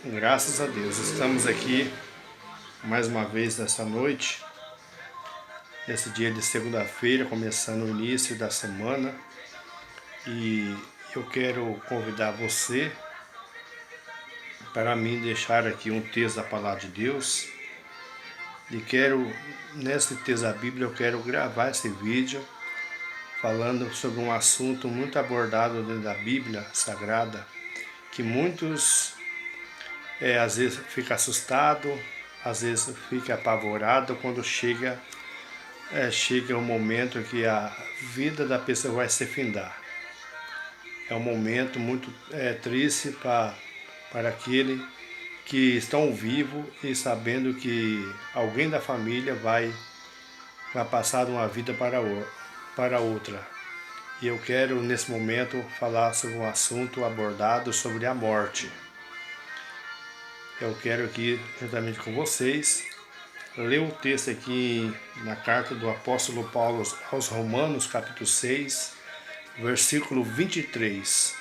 Graças a Deus, estamos aqui mais uma vez nessa noite, nesse dia de segunda-feira, começando o início da semana, e eu quero convidar você para mim deixar aqui um texto da Palavra de Deus, e nesse texto da Bíblia, eu quero gravar esse vídeo falando sobre um assunto muito abordado dentro da Bíblia Sagrada, que muitos às vezes fica assustado, às vezes fica apavorado quando chega um momento que a vida da pessoa vai se findar. É um momento muito triste para aquele que estão vivos e sabendo que alguém da família vai passar de uma vida para outra. E eu quero nesse momento falar sobre um assunto abordado sobre a morte. Eu quero aqui, juntamente com vocês, ler o texto aqui na carta do apóstolo Paulo aos Romanos, capítulo 6, versículo 23.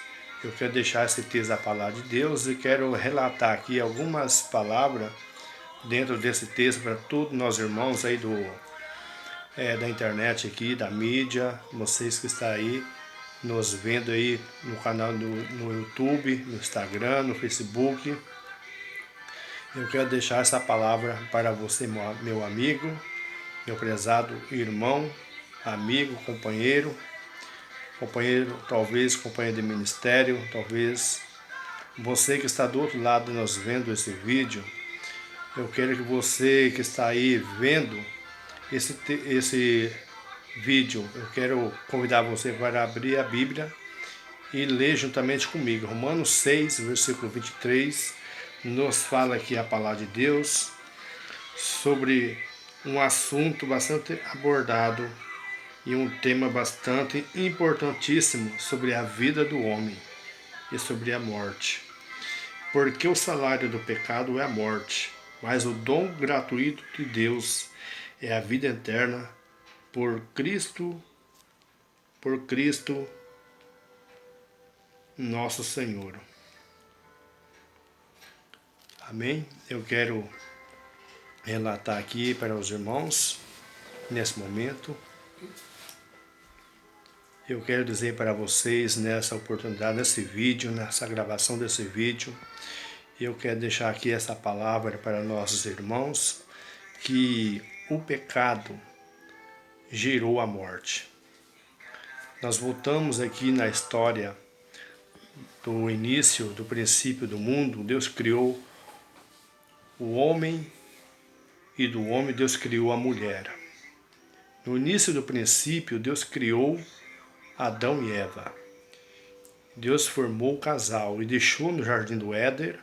Eu quero deixar esse texto da palavra de Deus e quero relatar aqui algumas palavras dentro desse texto para todos nós irmãos aí da internet aqui, da mídia, vocês que estão aí nos vendo aí no canal no YouTube, no Instagram, no Facebook. Eu quero deixar essa palavra para você, meu amigo, meu prezado irmão, amigo, companheiro, talvez companheiro de ministério, talvez você que está do outro lado nos vendo esse vídeo. Eu quero que você que está aí vendo esse vídeo, eu quero convidar você para abrir a Bíblia e ler juntamente comigo. Romanos 6, versículo 23, nos fala aqui a palavra de Deus sobre um assunto bastante abordado e um tema bastante importantíssimo sobre a vida do homem e sobre a morte. Porque o salário do pecado é a morte, mas o dom gratuito de Deus é a vida eterna por Cristo nosso Senhor. Amém? Eu quero relatar aqui para os irmãos, nesse momento. Eu quero dizer para vocês nessa oportunidade, nesse vídeo, nessa gravação desse vídeo, eu quero deixar aqui essa palavra para nossos irmãos, que o pecado gerou a morte. Nós voltamos aqui na história do início, do princípio do mundo. Deus criou o homem e do homem Deus criou a mulher. No início do princípio, Deus criou Adão e Eva. Deus formou o casal e deixou no jardim do Éden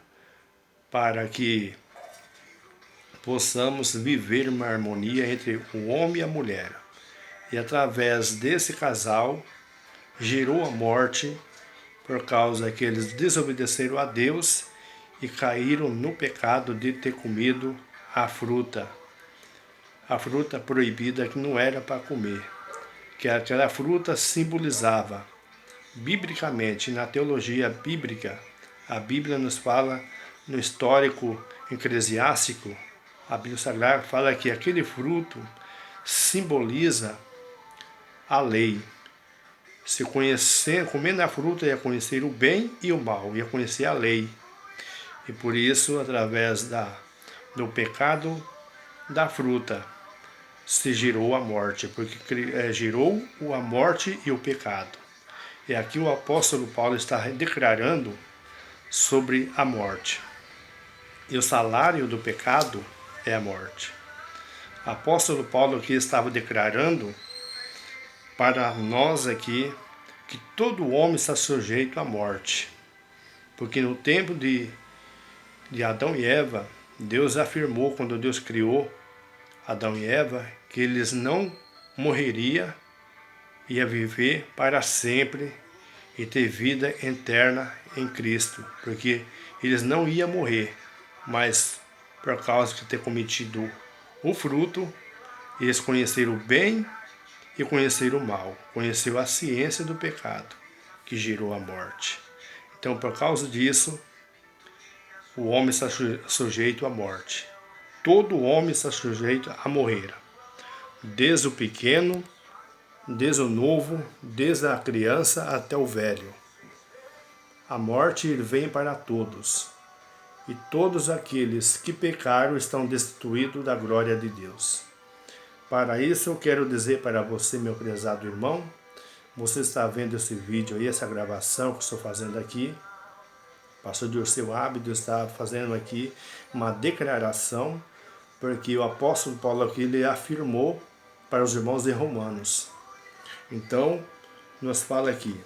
para que possamos viver uma harmonia entre o homem e a mulher. E através desse casal gerou a morte por causa que eles desobedeceram a Deus e caíram no pecado de ter comido a fruta proibida que não era para comer, que aquela fruta simbolizava, biblicamente, na teologia bíblica, a Bíblia nos fala no histórico eclesiástico, a Bíblia Sagrada fala que aquele fruto simboliza a lei. Se conhecer, comendo a fruta, ia conhecer o bem e o mal, ia conhecer a lei. E por isso, através do pecado da fruta, se gerou a morte, porque gerou a morte e o pecado. E aqui o apóstolo Paulo está declarando sobre a morte. E o salário do pecado é a morte. O apóstolo Paulo aqui estava declarando para nós aqui que todo homem está sujeito à morte. Porque no tempo de Adão e Eva, Deus afirmou, quando Deus criou Adão e Eva, que eles não morreriam, ia viver para sempre e ter vida eterna em Cristo, porque eles não iam morrer, mas por causa de ter cometido o fruto, eles conheceram o bem e conheceram o mal, conheceram a ciência do pecado, que gerou a morte. Então, por causa disso, o homem está sujeito à morte. Todo homem está sujeito a morrer, desde o pequeno, desde o novo, desde a criança até o velho. A morte vem para todos, e todos aqueles que pecaram estão destituídos da glória de Deus. Para isso eu quero dizer para você, meu prezado irmão, você está vendo esse vídeo aí, essa gravação que eu estou fazendo aqui. O pastor Dirceu Ábido está fazendo aqui uma declaração, porque o apóstolo Paulo aqui ele afirmou para os irmãos de Romanos. Então, nos fala aqui,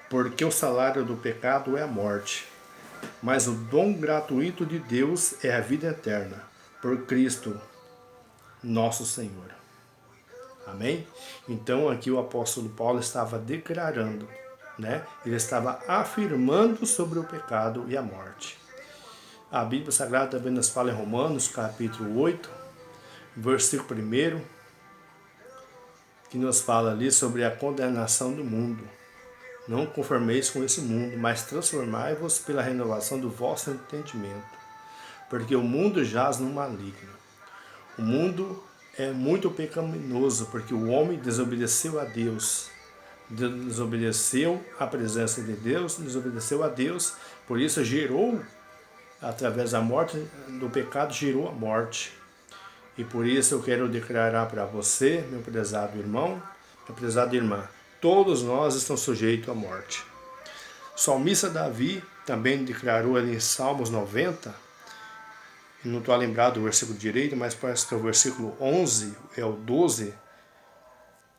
porque o salário do pecado é a morte, mas o dom gratuito de Deus é a vida eterna, por Cristo, nosso Senhor. Amém? Então aqui o apóstolo Paulo estava declarando, né? Ele estava afirmando sobre o pecado e a morte. A Bíblia Sagrada também nos fala em Romanos, capítulo 8, versículo 1, que nos fala ali sobre a condenação do mundo. Não conformeis com esse mundo, mas transformai-vos pela renovação do vosso entendimento, porque o mundo jaz no maligno. O mundo é muito pecaminoso, porque o homem desobedeceu a Deus, desobedeceu a presença de Deus, desobedeceu a Deus, por isso gerou, através da morte do pecado, gerou a morte. E por isso eu quero declarar para você, meu prezado irmão, minha prezada irmã, todos nós estamos sujeitos à morte. O salmista Davi também declarou ali em Salmos 90, não estou lembrado do versículo direito, mas parece que é o versículo 11, é o 12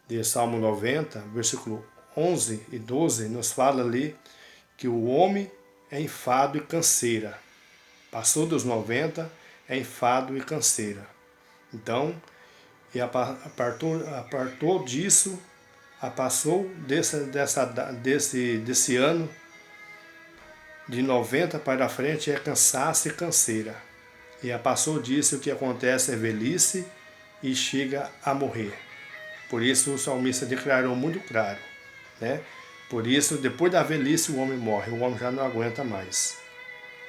de Salmo 90, versículo 11 e 12, nos fala ali que o homem é enfado e canseira. Passou dos 90, é enfado e canseira. Então, e apartou disso, passou desse ano de 90 para frente é cansaço e canseira. E passou disso, o que acontece é velhice e chega a morrer. Por isso o salmista declarou muito claro, né? Por isso, depois da velhice o homem morre, o homem já não aguenta mais.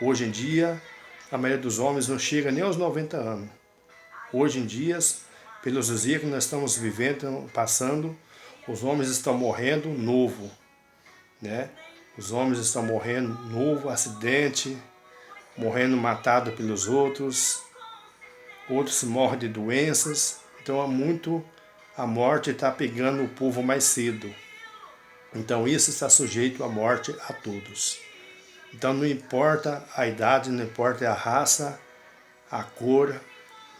Hoje em dia, a maioria dos homens não chega nem aos 90 anos. Hoje em dia, pelos dias que nós estamos vivendo, passando, os homens estão morrendo novo, né? Os homens estão morrendo novo, acidente, morrendo matado pelos outros morrem de doenças, então a morte está pegando o povo mais cedo. Então isso está sujeito à morte a todos. Então não importa a idade, não importa a raça, a cor,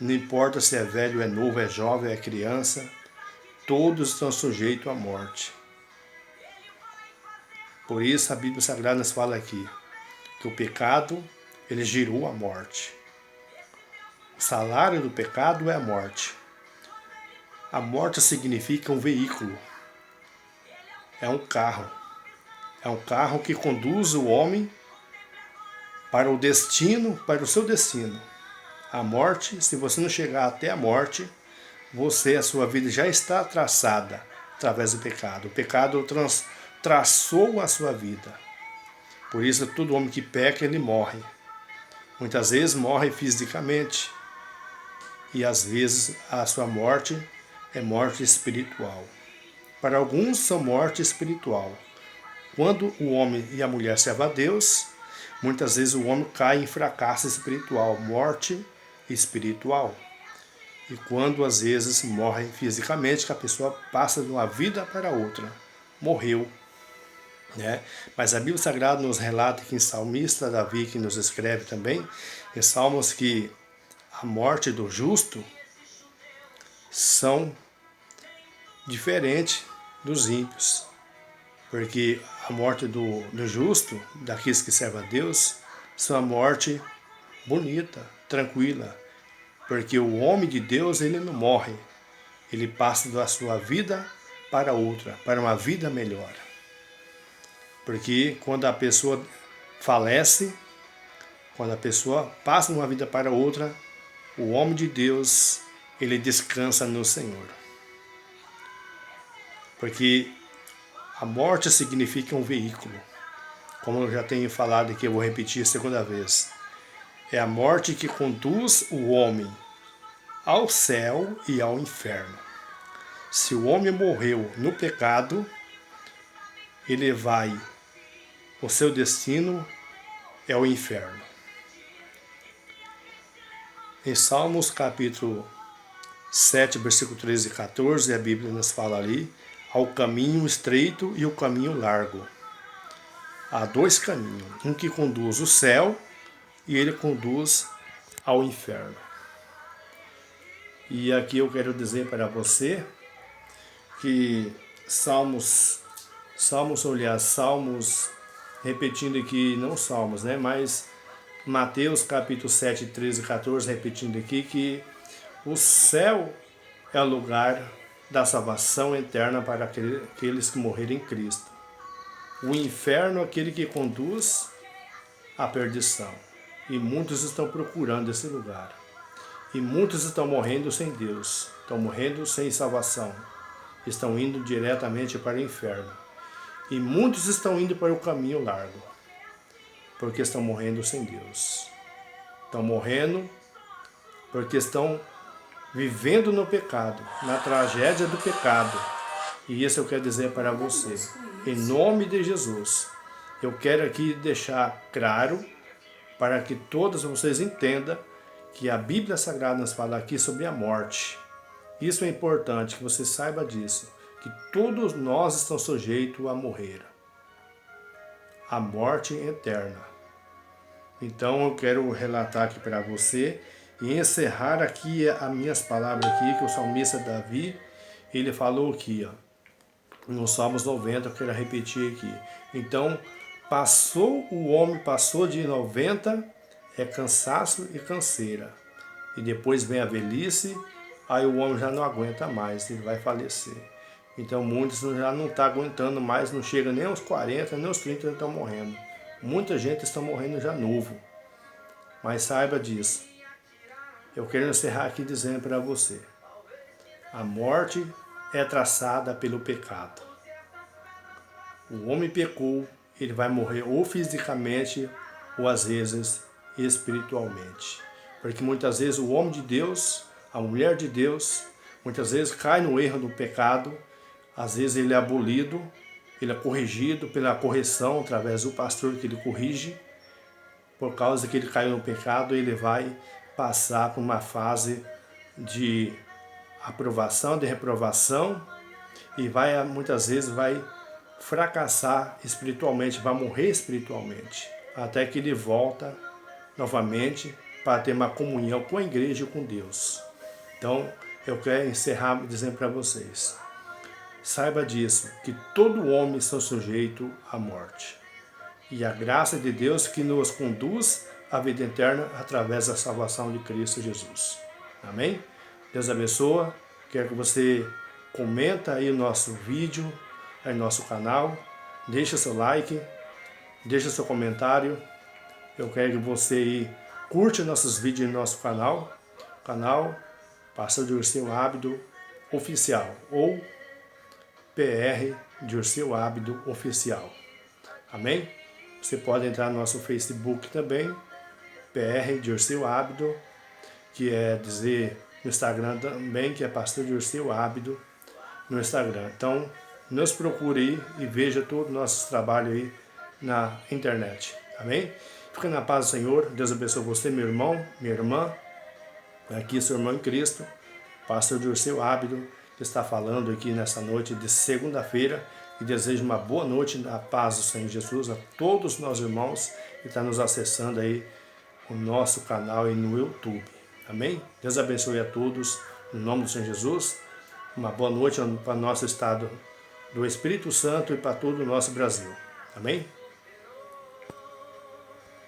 não importa se é velho, é novo, é jovem, é criança, todos estão sujeitos à morte. Por isso a Bíblia Sagrada nos fala aqui que o pecado ele gerou a morte. O salário do pecado é a morte. A morte significa um veículo. É um carro. É um carro que conduz o homem para o destino, para o seu destino. A morte, se você não chegar até a morte, a sua vida já está traçada através do pecado. O pecado traçou a sua vida. Por isso, todo homem que peca, ele morre. Muitas vezes morre fisicamente. E às vezes a sua morte é morte espiritual. Para alguns são morte espiritual. Quando o homem e a mulher servem a Deus, muitas vezes o homem cai em fracasso espiritual, morte espiritual. E quando às vezes morre fisicamente, que a pessoa passa de uma vida para outra, morreu. Né? Mas a Bíblia Sagrada nos relata que em Salmista Davi, que nos escreve também, em Salmos que a morte do justo são diferentes dos ímpios. Porque a morte do justo, daqueles que servem a Deus, são a morte bonita, tranquila. Porque o homem de Deus, ele não morre. Ele passa da sua vida para outra, para uma vida melhor. Porque quando a pessoa falece, quando a pessoa passa de uma vida para outra, o homem de Deus, ele descansa no Senhor. Porque a morte significa um veículo. Como eu já tenho falado aqui, eu vou repetir a segunda vez. É a morte que conduz o homem ao céu e ao inferno. Se o homem morreu no pecado, o seu destino é o inferno. Em Salmos capítulo 7, versículo 13 e 14, a Bíblia nos fala ali, há o caminho estreito e o caminho largo. Há dois caminhos, um que conduz ao céu e ele conduz ao inferno. E aqui eu quero dizer para você que Salmos, repetindo aqui, não Salmos, né, mas Mateus capítulo 7, 13 e 14, repetindo aqui, que o céu é o lugar da salvação eterna para aqueles que morrerem em Cristo. O inferno é aquele que conduz à perdição. E muitos estão procurando esse lugar. E muitos estão morrendo sem Deus, estão morrendo sem salvação. Estão indo diretamente para o inferno. E muitos estão indo para o caminho largo, porque estão morrendo sem Deus. Estão morrendo porque estão vivendo no pecado, na tragédia do pecado. E isso eu quero dizer para você. Em nome de Jesus, eu quero aqui deixar claro para que todos vocês entendam que a Bíblia Sagrada nos fala aqui sobre a morte. Isso é importante, que você saiba disso, que todos nós estamos sujeitos a morrer. A morte eterna. Então eu quero relatar aqui para você e encerrar aqui as minhas palavras aqui, que o salmista Davi, ele falou aqui, no Salmos 90, eu quero repetir aqui. Então, o homem passou de 90, é cansaço e canseira. E depois vem a velhice, aí o homem já não aguenta mais, ele vai falecer. Então muitos já não estão aguentando mais, não chega nem aos 40, nem aos 30 estão morrendo. Muita gente está morrendo já novo. Mas saiba disso. Eu quero encerrar aqui dizendo para você. A morte é traçada pelo pecado. O homem pecou, ele vai morrer ou fisicamente ou às vezes espiritualmente. Porque muitas vezes o homem de Deus, a mulher de Deus, muitas vezes cai no erro do pecado, às vezes ele é abolido, ele é corrigido pela correção através do pastor que ele corrige. Por causa que ele caiu no pecado, ele vai passar por uma fase de aprovação, de reprovação, e muitas vezes vai fracassar espiritualmente, vai morrer espiritualmente, até que ele volta novamente para ter uma comunhão com a igreja e com Deus. Então, eu quero encerrar dizendo para vocês, saiba disso, que todo homem está sujeito à morte. E a graça de Deus que nos conduz à vida eterna através da salvação de Cristo Jesus. Amém? Deus abençoe. Quero que você comenta aí o nosso vídeo, aí no nosso canal. Deixa seu like, deixa seu comentário. Eu quero que você aí curte nossos vídeos no nosso canal Pastor Dirceu Ábido Oficial ou PR Dirceu Ábido Oficial. Amém? Você pode entrar no nosso Facebook também, PR Dirceu Ábido, que é dizer no Instagram também, que é Pastor Dirceu Ábido no Instagram. Então, nos procure aí e veja todo o nosso trabalho aí na internet. Amém? Fica na paz do Senhor. Deus abençoe você, meu irmão, minha irmã. Aqui seu irmão em Cristo, Pastor Dirceu Ábido, que está falando aqui nessa noite de segunda-feira. E desejo uma boa noite na paz do Senhor Jesus a todos nós irmãos que estão nos acessando aí o nosso canal aí no YouTube. Amém? Deus abençoe a todos, no nome do Senhor Jesus. Uma boa noite para o nosso estado do Espírito Santo e para todo o nosso Brasil. Amém?